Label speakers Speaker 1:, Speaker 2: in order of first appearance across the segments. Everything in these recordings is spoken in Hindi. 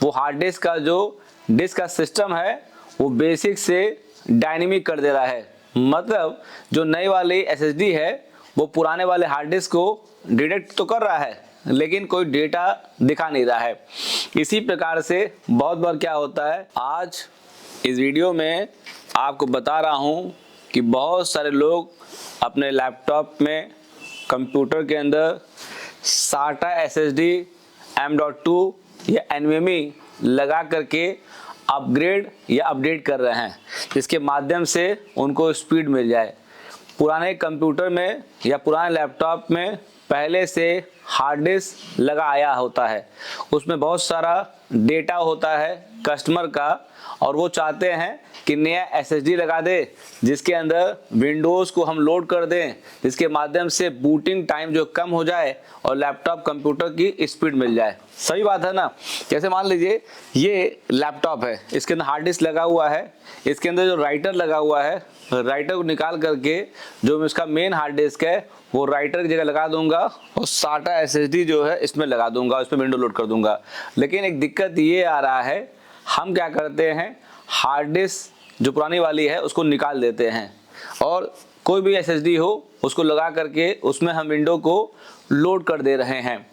Speaker 1: वो हार्ड डिस्क का जो डिस्क का सिस्टम है वो बेसिक से डायनेमिक कर दे रहा है। मतलब जो नई वाली एसएसडी है वो पुराने वाले हार्ड डिस्क को डिटेक्ट तो कर रहा है लेकिन कोई डेटा दिखा नहीं रहा है। इसी प्रकार से बहुत बार क्या होता है, आज इस वीडियो में आपको बता रहा हूँ कि बहुत सारे लोग अपने लैपटॉप में, कंप्यूटर के अंदर SATA SSD M.2 या NVMe लगा करके अपग्रेड या अपडेट कर रहे हैं जिसके माध्यम से उनको स्पीड मिल जाए। पुराने कंप्यूटर में या पुराने लैपटॉप में पहले से हार्ड डिस्क लगा आया होता है, उसमें बहुत सारा डेटा होता है कस्टमर का और वो चाहते हैं कि नया एसएसडी लगा दे जिसके अंदर विंडोज़ को हम लोड कर दें, जिसके माध्यम से बूटिंग टाइम जो कम हो जाए और लैपटॉप कंप्यूटर की स्पीड मिल जाए। सही बात है ना। जैसे मान लीजिए ये लैपटॉप है, इसके अंदर हार्ड डिस्क लगा हुआ है, इसके अंदर जो राइटर लगा हुआ है, राइटर को निकाल करके जो इसका मेन हार्ड डिस्क है वो राइटर की जगह लगा दूंगा और SATA SSD जो है इसमें लगा दूंगा, इसमें विंडो लोड कर दूंगा। लेकिन एक दिक्कत ये आ रहा है, हम क्या करते हैं, हार्ड डिस्क जो पुरानी वाली है उसको निकाल देते हैं और कोई भी SSD हो उसको लगा करके उसमें हम विंडो को लोड कर दे रहे हैं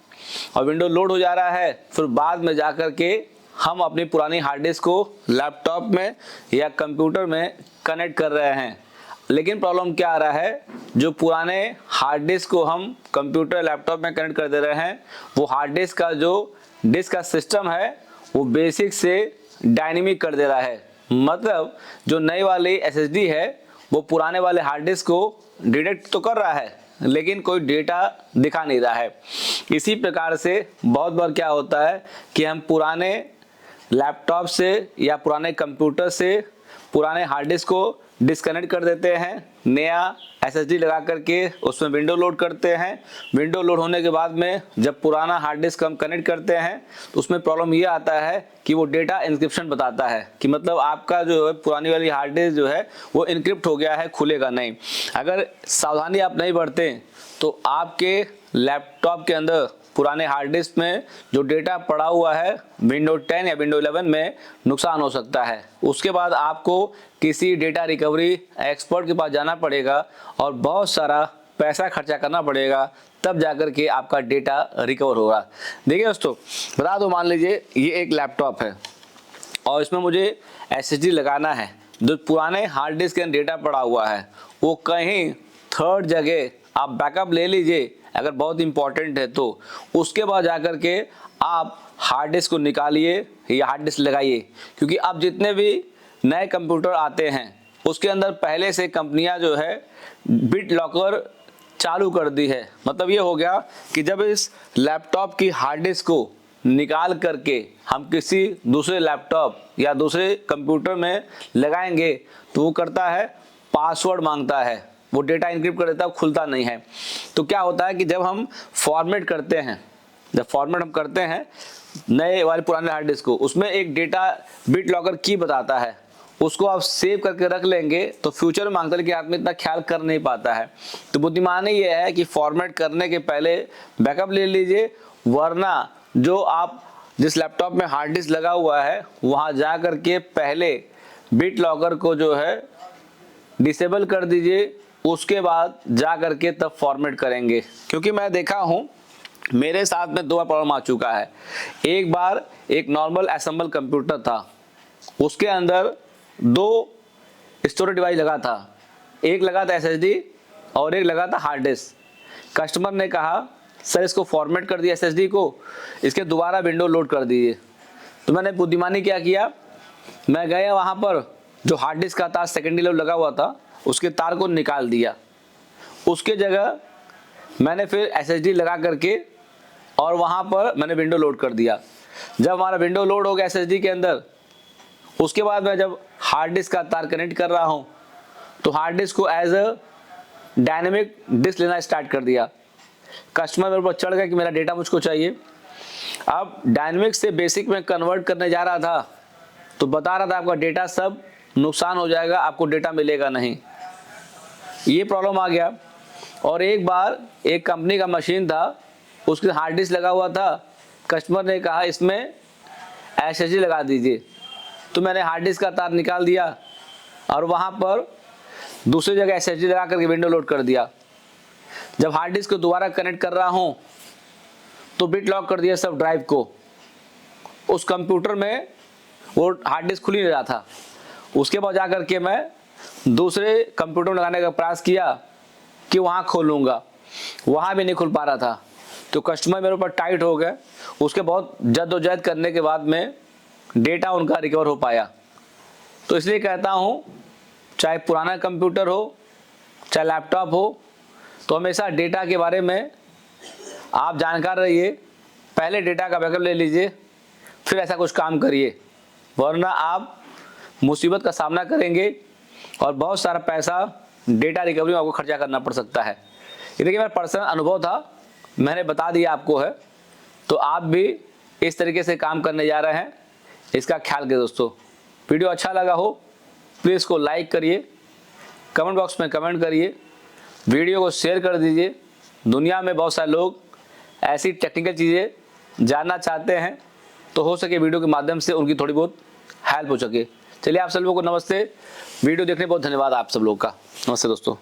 Speaker 1: और विंडो लोड हो जा रहा है। फिर बाद में जा करके हम अपनी पुरानी हार्ड डिस्क को लैपटॉप में या कंप्यूटर में कनेक्ट कर रहे हैं। लेकिन प्रॉब्लम क्या आ रहा है, जो पुराने हार्ड डिस्क को हम कंप्यूटर लैपटॉप में कनेक्ट कर दे रहे हैं वो हार्ड डिस्क का जो डिस्क का सिस्टम है वो बेसिक से डायनेमिक कर दे रहा है। मतलब जो नई वाली एसएसडी है वो पुराने वाले हार्ड डिस्क को डिटेक्ट तो कर रहा है लेकिन कोई डेटा दिखा नहीं रहा है। इसी प्रकार से बहुत बार क्या होता है कि हम पुराने लैपटॉप से या पुराने कंप्यूटर से पुराने हार्ड डिस्क को डिस्कनेक्ट कर देते हैं, नया एसएसडी लगा करके उसमें विंडो लोड करते हैं। विंडो लोड होने के बाद में जब पुराना हार्ड डिस्क हम कनेक्ट करते हैं तो उसमें प्रॉब्लम ये आता है कि वो डेटा इंक्रिप्शन बताता है कि मतलब आपका जो है पुरानी वाली हार्ड डिस्क जो है वो इनक्रिप्ट हो गया है, खुलेगा नहीं। अगर सावधानी आप नहीं बरतें तो आपके लैपटॉप के अंदर पुराने हार्ड डिस्क में जो डेटा पड़ा हुआ है विंडो 10 या विंडो 11 में नुकसान हो सकता है। उसके बाद आपको किसी डेटा रिकवरी एक्सपर्ट के पास जाना पड़ेगा और बहुत सारा पैसा खर्चा करना पड़ेगा, तब जाकर के आपका डेटा रिकवर होगा। देखिए दोस्तों, बता दो, मान लीजिए ये एक लैपटॉप है और इसमें मुझे एसएसडी लगाना है। जो पुराने हार्ड डिस्क के अंदर डेटा पड़ा हुआ है वो कहीं थर्ड जगह आप बैकअप ले लीजिए अगर बहुत इंपॉर्टेंट है तो। उसके बाद जाकर के आप हार्ड डिस्क को निकालिए या हार्ड डिस्क लगाइए, क्योंकि अब जितने भी नए कंप्यूटर आते हैं उसके अंदर पहले से कंपनियां जो है बिट लॉकर चालू कर दी है। मतलब ये हो गया कि जब इस लैपटॉप की हार्ड डिस्क को निकाल करके हम किसी दूसरे लैपटॉप या दूसरे कंप्यूटर में लगाएंगे तो वो करता है पासवर्ड मांगता है, वो डेटा इनक्रिप्ट कर देता है, खुलता नहीं है। तो क्या होता है कि जब हम फॉर्मेट करते हैं, जब फॉर्मेट हम करते हैं नए वाले पुराने हार्ड डिस्क को, उसमें एक डेटा बिट लॉकर की बताता है, उसको आप सेव करके रख लेंगे तो फ्यूचर में मांगता है कि आदमी इतना ख्याल कर नहीं पाता है। तो बुद्धिमानी ये है कि फॉर्मेट करने के पहले बैकअप ले लीजिए, वरना जो आप जिस लैपटॉप में हार्ड डिस्क लगा हुआ है वहाँ जा करके पहले बिट लॉकर को जो है डिसेबल कर दीजिए, उसके बाद जा करके तब फॉर्मेट करेंगे। क्योंकि मैं देखा हूँ, मेरे साथ में 2 बार प्रॉब्लम आ चुका है। एक बार एक नॉर्मल असेंबल कंप्यूटर था, उसके अंदर 2 स्टोरेज डिवाइस लगा था, एक लगा था एसएसडी और एक लगा था हार्ड डिस्क। कस्टमर ने कहा सर इसको फॉर्मेट कर दिया एसएसडी को, इसके दोबारा विंडो लोड कर दीजिए। तो मैंने बुद्धिमानी क्या किया, मैं गया वहाँ पर जो हार्ड डिस्क का था सेकेंडरी लेवल लगा हुआ था उसके तार को निकाल दिया, उसके जगह मैंने फिर एसएसडी लगा करके और वहाँ पर मैंने विंडो लोड कर दिया। जब हमारा विंडो लोड हो गया एसएसडी के अंदर, उसके बाद मैं जब हार्ड डिस्क का तार कनेक्ट कर रहा हूँ तो हार्ड डिस्क को एज अ डायनेमिक डिस्क लेना स्टार्ट कर दिया। कस्टमर मेरे ऊपर चढ़ गया कि मेरा डेटा मुझको चाहिए। अब डायनेमिक से बेसिक में कन्वर्ट करने जा रहा था तो बता रहा था आपका डेटा सब नुकसान हो जाएगा, आपको डेटा मिलेगा नहीं। ये प्रॉब्लम आ गया। और एक बार एक कंपनी का मशीन था, उसके हार्ड डिस्क लगा हुआ था, कस्टमर ने कहा इसमें SSD लगा दीजिए। तो मैंने हार्ड डिस्क का तार निकाल दिया और वहाँ पर दूसरी जगह SSD लगा करके विंडो लोड कर दिया। जब हार्ड डिस्क को दोबारा कनेक्ट कर रहा हूँ तो बिट लॉक कर दिया सब ड्राइव को। उस कंप्यूटर में वो हार्ड डिस्क खुल ही नहीं रहा था। उसके बाद जा करके मैं दूसरे कंप्यूटर में लगाने का प्रयास किया कि वहाँ खोलूँगा, वहाँ भी नहीं खुल पा रहा था। तो कस्टमर मेरे ऊपर टाइट हो गए। उसके बहुत जद्दोजहद करने के बाद में डेटा उनका रिकवर हो पाया। तो इसलिए कहता हूँ, चाहे पुराना कंप्यूटर हो चाहे लैपटॉप हो, तो हमेशा डेटा के बारे में आप जानकार रहिए। पहले डेटा का बैकअप ले लीजिए, फिर ऐसा कुछ काम करिए, वरना आप मुसीबत का सामना करेंगे और बहुत सारा पैसा डेटा रिकवरी में आपको खर्चा करना पड़ सकता है। ये देखिए मेरा पर्सनल अनुभव था, मैंने बता दिया आपको है। तो आप भी इस तरीके से काम करने जा रहे हैं, इसका ख्याल करिए दोस्तों। वीडियो अच्छा लगा हो प्लीज़ इसको लाइक करिए, कमेंट बॉक्स में कमेंट करिए, वीडियो को शेयर कर दीजिए। दुनिया में बहुत सारे लोग ऐसी टेक्निकल चीज़ें जानना चाहते हैं, तो हो सके वीडियो के माध्यम से उनकी थोड़ी बहुत हेल्प हो सके। चलिए आप सब लोगों को नमस्ते। वीडियो देखने बहुत धन्यवाद आप सब लोग का। नमस्ते दोस्तों।